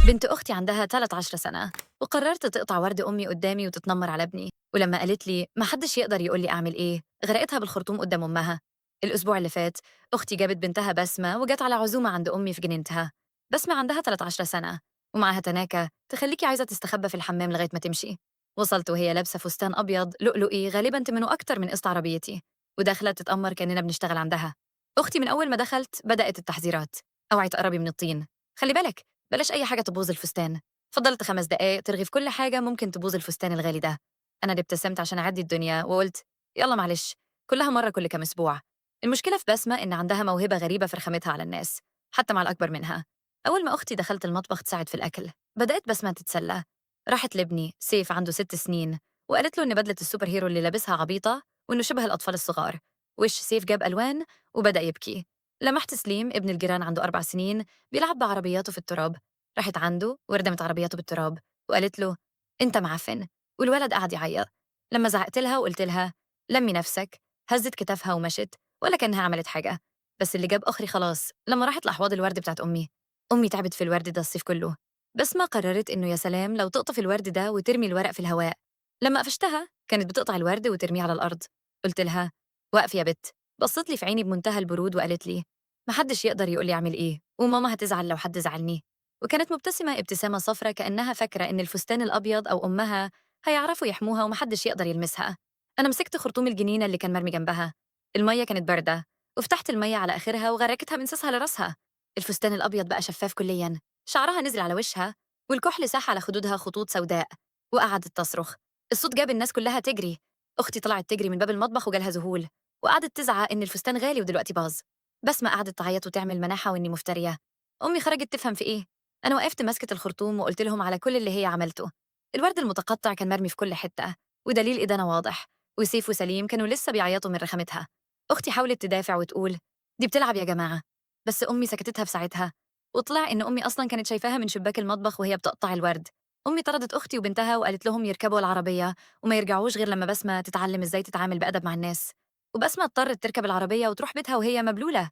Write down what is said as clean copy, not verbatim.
بنت أختي عندها 13 سنة وقررت تقطع ورد أمي قدامي وتتنمر على ابني، ولما قالت لي ما حدش يقدر يقول لي أعمل إيه غرقتها بالخرطوم قدام أمها. الأسبوع اللي فات أختي جابت بنتها بسمة وجت على عزومة عند أمي في جنينتها. بسمة عندها 13 سنة ومعها تناكة تخليكي عايزة تستخبى في الحمام لغاية ما تمشي. وصلت وهي لابسة فستان أبيض لؤلؤي غالبا تمنه أكتر من قسط عربيتي، ودخلت تتأمر كأننا بنشتغل عندها. أختي من أول ما دخلت بدأت التحذيرات: اوعي تقربي من الطين، خلي بالك، بلاش أي حاجة تبوظ الفستان، فضلت 5 دقايق ترغي في كل حاجة ممكن تبوظ الفستان الغالي ده. أنا اللي ابتسمت عشان أعدي الدنيا وقلت يلا معلش، كلها مرة كل كام أسبوع. المشكلة في بسمة إن عندها موهبة غريبة في رخامتها على الناس، حتى مع الأكبر منها. أول ما أختي دخلت المطبخ تساعد في الأكل بدأت بسمة تتسلى. راحت لابني سيف عنده 6 سنين وقالت له إن بدلة السوبر هيرو اللي لابسها عبيطة وإنه شبه الأطفال الصغار. وش سيف جاب ألوان وبدأ يبكي. لمحت سليم ابن الجيران عنده 4 سنين بيلعب بعربياته في التراب. راحت عنده وردمت عربيته بالتراب وقالت له انت معفن، والولد قعد يعيط. لما زعقت لها وقلت لها لمي نفسك، هزت كتافها ومشت ولا كانها عملت حاجه. بس اللي جاب اخري خلاص لما راحت لاحواض الورد بتاعت امي تعبت في الورد ده الصيف كله. بس ما قررت انه يا سلام لو تقطف الورد ده وترمي الورق في الهواء. لما قفشتها كانت بتقطع الورد وترميه على الارض. قلت لها وقف يا بت. بصت لي في عيني بمنتهى البرود وقالت لي محدش يقدر يقول لي اعمل ايه، وماما هتزعل لو حد زعلني. وكانت مبتسمة ابتسامة صفرة كأنها فاكرة إن الفستان الأبيض أو أمها هيعرفوا يحموها ومحدش يقدر يلمسها. أنا مسكت خرطوم الجنينة اللي كان مرمي جنبها. المية كانت باردة وفتحت المية على آخرها وغركتها من ساسها لراسها. الفستان الأبيض بقى شفاف كليا، شعرها نزل على وشها والكحل ساح على خدودها خطوط سوداء. وقعدت تصرخ. الصوت جاب الناس كلها تجري. أختي طلعت تجري من باب المطبخ وجالها ذهول، وقعدت تزعق إن الفستان غالي ودلوقتي باظ. بسمة قعدت تعيط وتعمل مناحة وإني مفترية. أمي خرجت تفهم في إيه. أنا وقفت ماسكة الخرطوم وقلت لهم على كل اللي هي عملته. الورد المتقطع كان مرمي في كل حتة ودليل إدانة واضح، وسيف وسليم كانوا لسه بيعيطوا من رخامتها. أختي حاولت تدافع وتقول دي بتلعب يا جماعة، بس أمي سكتتها في ساعتها. وطلع إن أمي أصلا كانت شايفاها من شباك المطبخ وهي بتقطع الورد. أمي طردت أختي وبنتها وقالت لهم يركبوا العربية وما يرجعوش غير لما بسمة تتعلم إزاي تتعامل بأدب مع الناس. وبسمة اضطرت تركب العربية وتروح بيتها وهي مبلولة.